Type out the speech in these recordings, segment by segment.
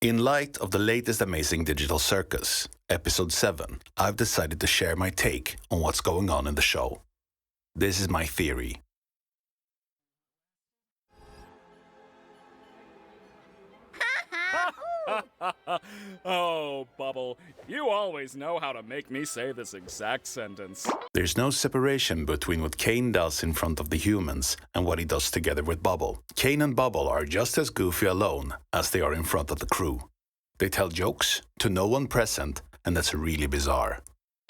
In light of the latest amazing digital circus, episode 7, I've decided to share my take on what's going on in the show. This is my theory. Oh, Bubble, you always know how to make me say this exact sentence. There's no separation between what Caine does in front of the humans and what he does together with Bubble. Caine and Bubble are just as goofy alone as they are in front of the crew. They tell jokes to no one present, and that's really bizarre.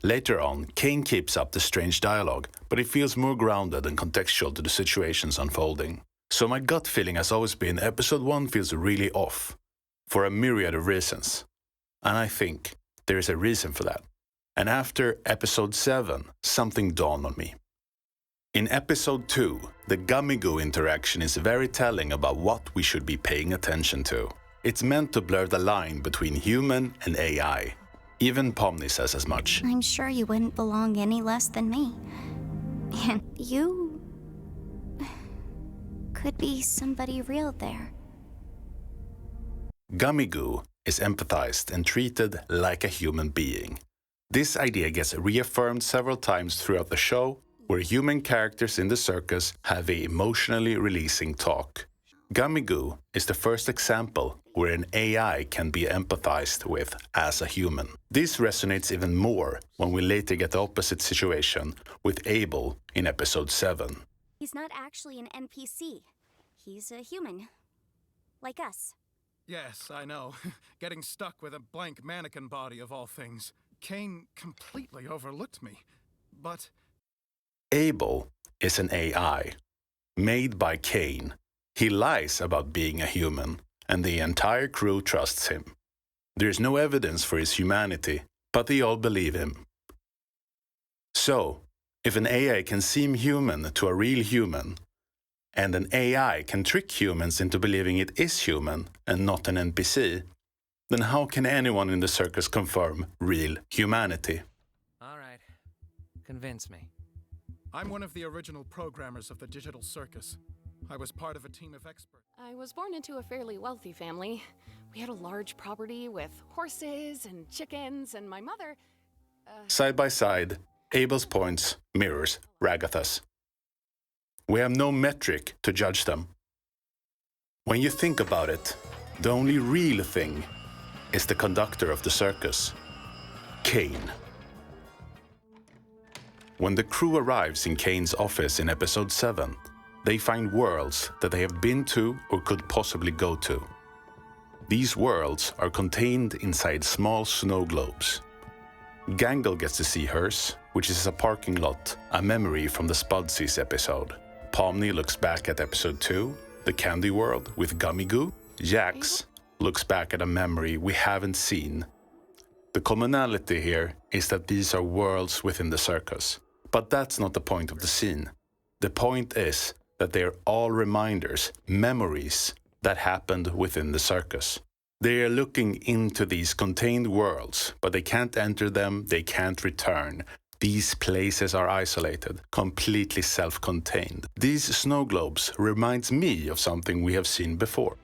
Later on, Caine keeps up the strange dialogue, but it feels more grounded and contextual to the situations unfolding. So my gut feeling has always been episode 1 feels really off, for a myriad of reasons. And I think there is a reason for that. And after episode 7, something dawned on me. In episode 2, the gummy goo interaction is very telling about what we should be paying attention to. It's meant to blur the line between human and AI. Even Pomni says as much. I'm sure you wouldn't belong any less than me. And you could be somebody real there. Gummy goo is empathized and treated like a human being. This idea gets reaffirmed several times throughout the show, where human characters in the circus have a emotionally releasing talk. Gummy goo is the first example where an AI can be empathized with as a human. This resonates even more when we later get the opposite situation with Abel in episode 7. He's not actually an NPC. He's a human. Like us. Yes, I know. Getting stuck with a blank mannequin body of all things. Caine completely overlooked me. But Abel is an AI, made by Caine. He lies about being a human, and the entire crew trusts him. There's no evidence for his humanity, but they all believe him. So, if an AI can seem human to a real human, and an AI can trick humans into believing it is human and not an NPC, then how can anyone in the circus confirm real humanity? All right. Convince me. I'm one of the original programmers of the digital circus. I was part of a team of experts. I was born into a fairly wealthy family. We had a large property with horses and chickens, and my mother... Side by side, Abel's points mirrors Ragatha's. We have no metric to judge them. When you think about it, the only real thing is the conductor of the circus, Caine. When the crew arrives in Caine's office in episode 7, they find worlds that they have been to or could possibly go to. These worlds are contained inside small snow globes. Gangle gets to see hers, which is a parking lot, a memory from the Spudsies episode. Pomni looks back at episode 2, the candy world with Gummy Goo. Jax looks back at a memory we haven't seen. The commonality here is that these are worlds within the circus. But that's not the point of the scene. The point is that they are all reminders, memories that happened within the circus. They are looking into these contained worlds, but they can't enter them, they can't return. These places are isolated, completely self-contained. These snow globes reminds me of something we have seen before.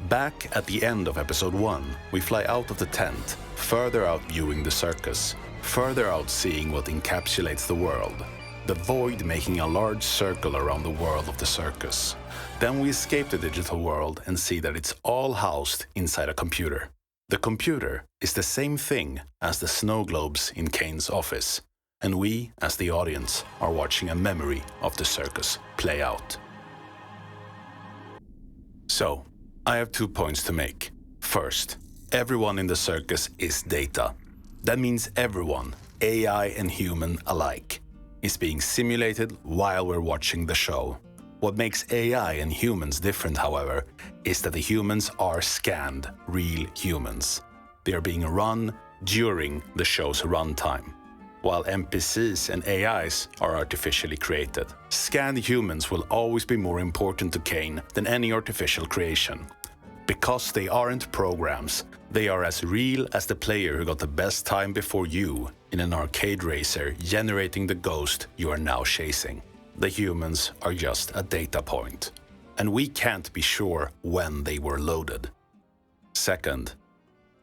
Back at the end of episode 1, we fly out of the tent, further out viewing the circus, further out seeing what encapsulates the world. The void making a large circle around the world of the circus. Then we escape the digital world and see that it's all housed inside a computer. The computer is the same thing as the snow globes in Caine's office, and we, as the audience, are watching a memory of the circus play out. So, I have 2 points to make. First, everyone in the circus is data. That means everyone, AI and human alike, is being simulated while we're watching the show. What makes AI and humans different, however, is that the humans are scanned, real humans. They are being run during the show's runtime, while NPCs and AIs are artificially created. Scanned humans will always be more important to Caine than any artificial creation. Because they aren't programs, they are as real as the player who got the best time before you in an arcade racer generating the ghost you are now chasing. The humans are just a data point, and we can't be sure when they were loaded. Second,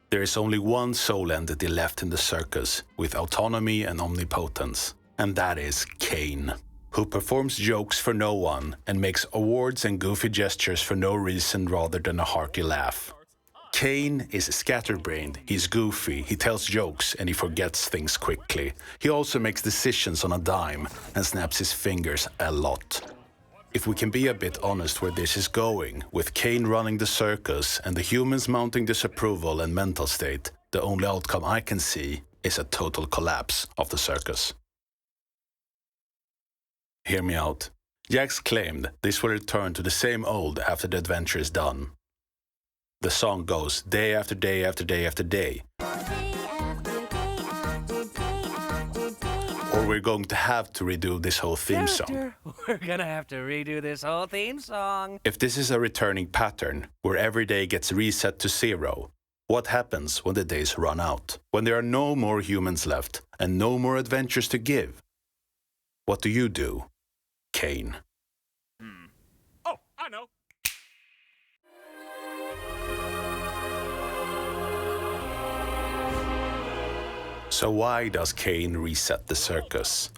there is only one soul entity left in the circus with autonomy and omnipotence, and that is Caine, who performs jokes for no one and makes awards and goofy gestures for no reason rather than a hearty laugh. Caine is scatterbrained, he's goofy, he tells jokes and he forgets things quickly. He also makes decisions on a dime and snaps his fingers a lot. If we can be a bit honest where this is going, with Caine running the circus and the humans mounting disapproval and mental state, the only outcome I can see is a total collapse of the circus. Hear me out. Jax claimed this will return to the same old after the adventure is done. The song goes day after day after day after day. Or we're going to have to redo this whole theme song. We're gonna have to redo this whole theme song. If this is a returning pattern, where every day gets reset to 0, what happens when the days run out? When there are no more humans left and no more adventures to give? What do you do, Caine? Oh, I know. So why does Caine reset the circus?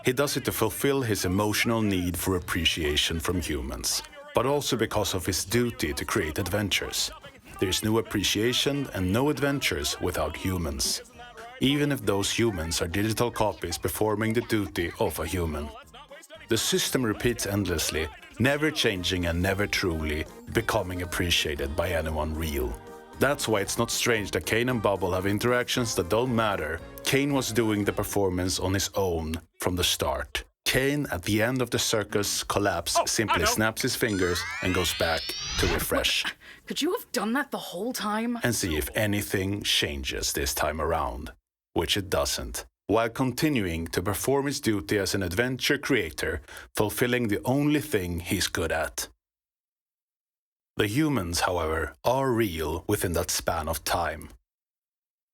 He does it to fulfill his emotional need for appreciation from humans, but also because of his duty to create adventures. There's no appreciation and no adventures without humans, even if those humans are digital copies performing the duty of a human. The system repeats endlessly, never changing and never truly becoming appreciated by anyone real. That's why it's not strange that Caine and Bubble have interactions that don't matter. Caine was doing the performance on his own from the start. Caine, at the end of the circus collapse, simply snaps his fingers and goes back to refresh. Could you have done that the whole time? And see if anything changes this time around, which it doesn't, while continuing to perform his duty as an adventure creator, fulfilling the only thing he's good at. The humans, however, are real within that span of time.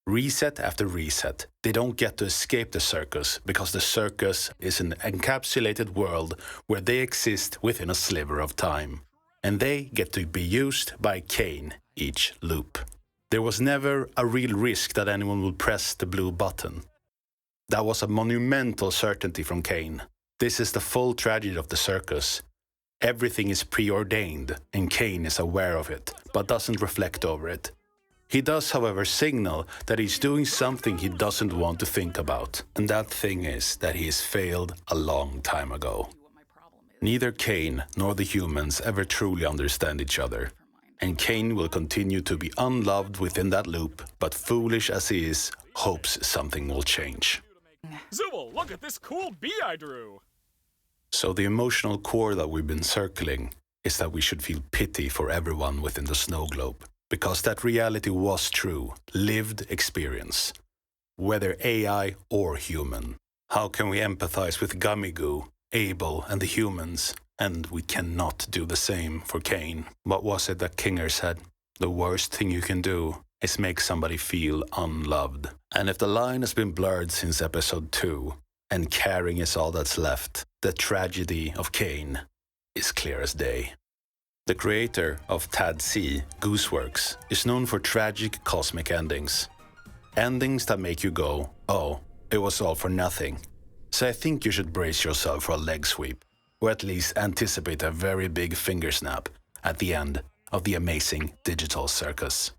Reset after reset, they don't get to escape the circus because the circus is an encapsulated world where they exist within a sliver of time. And they get to be used by Caine each loop. There was never a real risk that anyone will press the blue button. That was a monumental certainty from Caine. This is the full tragedy of the circus. Everything is preordained, and Caine is aware of it, but doesn't reflect over it. He does, however, signal that he's doing something he doesn't want to think about, and that thing is that he has failed a long time ago. Neither Caine nor the humans ever truly understand each other, and Caine will continue to be unloved within that loop, but foolish as he is, hopes something will change. Zubul, look at this cool bee I drew. So the emotional core that we've been circling is that we should feel pity for everyone within the snow globe, because that reality was true, lived experience, whether AI or human. How can we empathize with Gummy Goo, Abel and the humans, and we cannot do the same for Caine? What was it that Kinger said? The worst thing you can do is make somebody feel unloved. And if the line has been blurred since episode 2, and caring is all that's left, the tragedy of Caine is clear as day. The creator of Tadc, Gooseworks, is known for tragic cosmic endings. Endings that make you go, oh, it was all for nothing. So I think you should brace yourself for a leg sweep, or at least anticipate a very big finger snap at the end of the amazing digital circus.